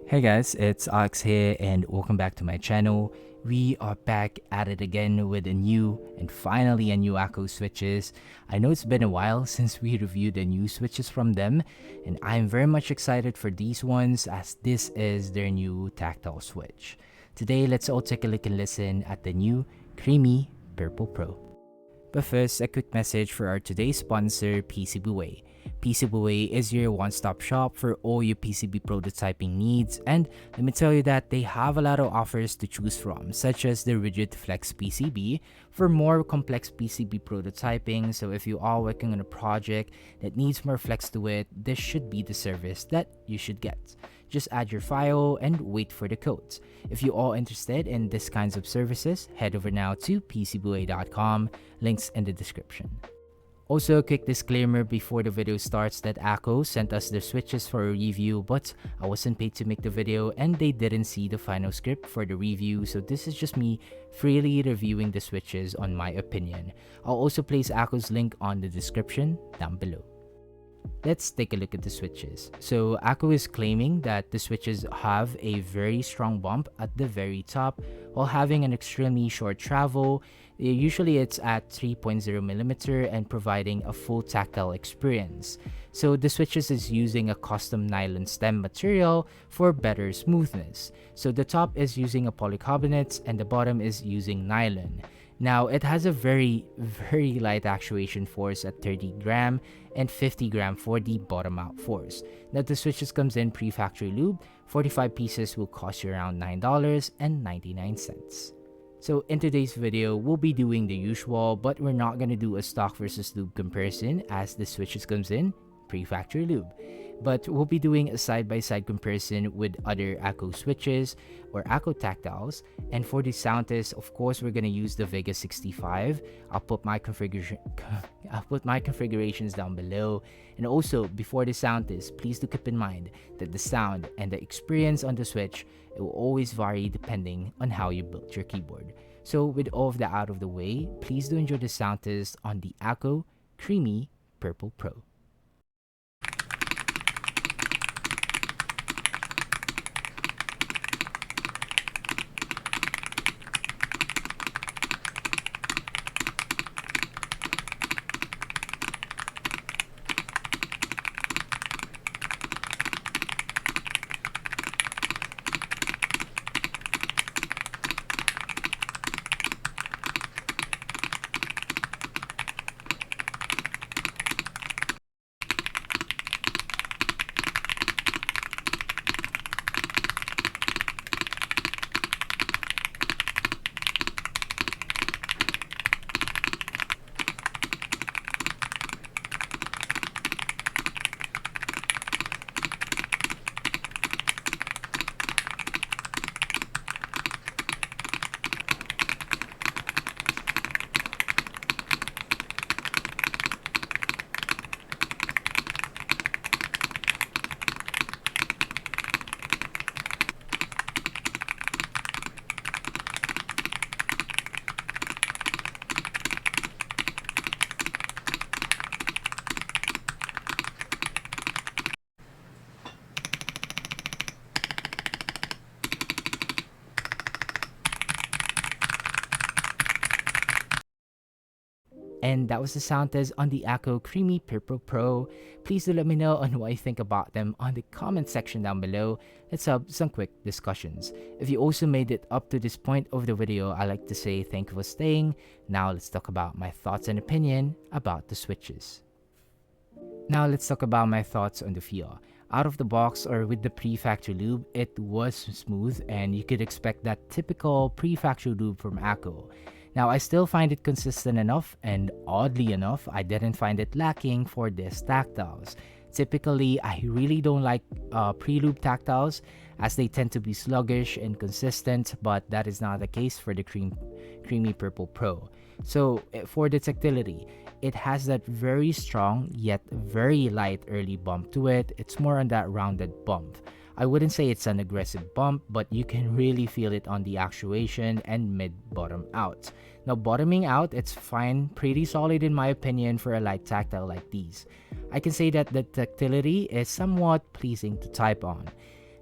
Hey guys, it's Alex here and welcome back to my channel. We are back at it again with a new and finally a new Akko switches. I know it's been a while since we reviewed the new switches from them, and I'm very much excited for these ones as this is their new tactile switch. Today, let's all take a look and listen at the new Cremy Purple Pro. But first, a quick message for our today's sponsor, PCBWay. PCBWay is your one-stop shop for all your PCB prototyping needs, and let me tell you that they have a lot of offers to choose from, such as the Rigid Flex PCB for more complex PCB prototyping. So if you are working on a project that needs more flex to it, this should be the service that you should get. Just add your file and wait for the codes. If you are interested in these kinds of services, head over now to PCBWay.com, links in the description. Also, a quick disclaimer before the video starts that Akko sent us their switches for a review, but I wasn't paid to make the video and they didn't see the final script for the review, so this is just me freely reviewing the switches on my opinion. I'll also place Akko's link on the description down below. Let's take a look at the switches. So Akko is claiming that the switches have a very strong bump at the very top while having an extremely short travel. Usually it's at 3.0mm and providing a full tactile experience. So the switches is using a custom nylon stem material for better smoothness. So the top is using a polycarbonate and the bottom is using nylon. Now, it has a very light actuation force at 30 gram and 50 gram for the bottom out force. Now, the switches comes in pre-factory lube. 45 pieces will cost you around $9.99. So in today's video, we'll be doing the usual, but we're not going to do a stock versus lube comparison as the switches comes in pre-factory lube. But we'll be doing a side-by-side comparison with other Akko switches or Akko tactiles. And for the Soundtest, of course, we're gonna use the Vega 65. I'll put my configurations down below. And also, before the Soundtest, please do keep in mind that the sound and the experience on the Switch, it will always vary depending on how you built your keyboard. So with all of that out of the way, please do enjoy the Soundtest on the Akko Cremy Purple Pro. And that was the sound test on the Akko Cremy Purple Pro. Please do let me know on what you think about them on the comment section down below. Let's have some quick discussions. If you also made it up to this point of the video, I'd like to say thank you for staying. Now let's talk about my thoughts and opinion about the switches. Now let's talk about my thoughts on the feel. Out of the box or with the pre-factory lube, it was smooth and you could expect that typical pre-factory lube from Akko. Now, I still find it consistent enough, and oddly enough, I didn't find it lacking for these tactiles. Typically, I really don't like pre-lube tactiles as they tend to be sluggish and consistent, but that is not the case for the Cremy Purple Pro. So, for the tactility, it has that very strong yet very light early bump to it. It's more on that rounded bump. I wouldn't say it's an aggressive bump, but you can really feel it on the actuation and mid-bottom out. Now, bottoming out, it's fine, pretty solid in my opinion for a light tactile like these. I can say that the tactility is somewhat pleasing to type on.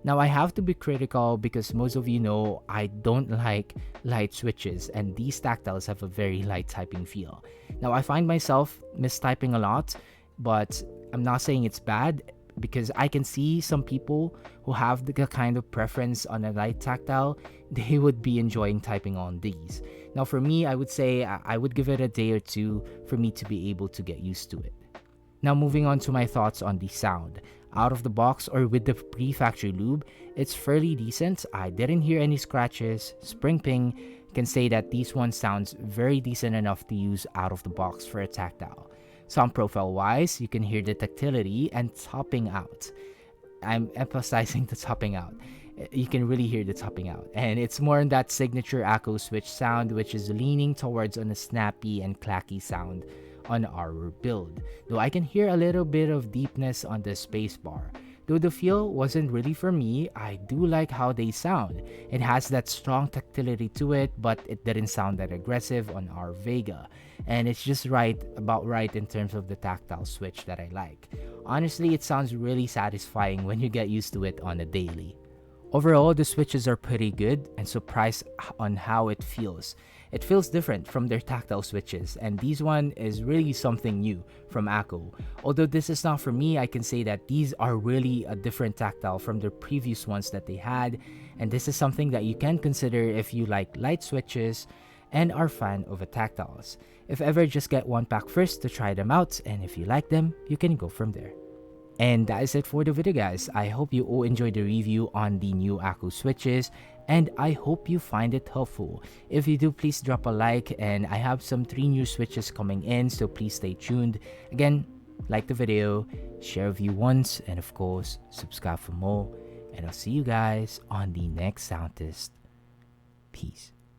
Now, I have to be critical because most of you know I don't like light switches, and these tactiles have a very light typing feel. Now, I find myself mistyping a lot, but I'm not saying it's bad because I can see some people who have the kind of preference on a light tactile, they would be enjoying typing on these. Now, for me, I would say I would give it a day or two for me to be able to get used to it. Now, moving on to my thoughts on the sound. Out of the box or with the pre-factory lube, it's fairly decent. I didn't hear any scratches. Spring ping, can say that this one sounds very decent enough to use out of the box for a tactile. Sound profile wise, you can hear the tactility and topping out. I'm emphasizing the topping out. You can really hear the topping out, and it's more in that signature Akko Switchh sound, which is leaning towards on a snappy and clacky sound on our build, though I can hear a little bit of deepness on the spacebar. Though the feel wasn't really for me, I do like how they sound. It has that strong tactility to it, but it didn't sound that aggressive on our Vega, and it's just about right in terms of the tactile switch that I like. Honestly, it sounds really satisfying when you get used to it on a daily. Overall, the switches are pretty good and surprised on how it feels. It feels different from their tactile switches, and this one is really something new from Akko. Although this is not for me, I can say that these are really a different tactile from the previous ones that they had, and this is something that you can consider if you like light switches and are fan of a tactiles. If ever, just get one pack first to try them out, and if you like them, you can go from there. And that is it for the video, guys. I hope you all enjoyed the review on the new Akko switches, and I hope you find it helpful. If you do, please drop a like, and I have some 3 new switches coming in, so please stay tuned. Again, like the video, share if you want, and of course, subscribe for more. And I'll see you guys on the next sound test. Peace.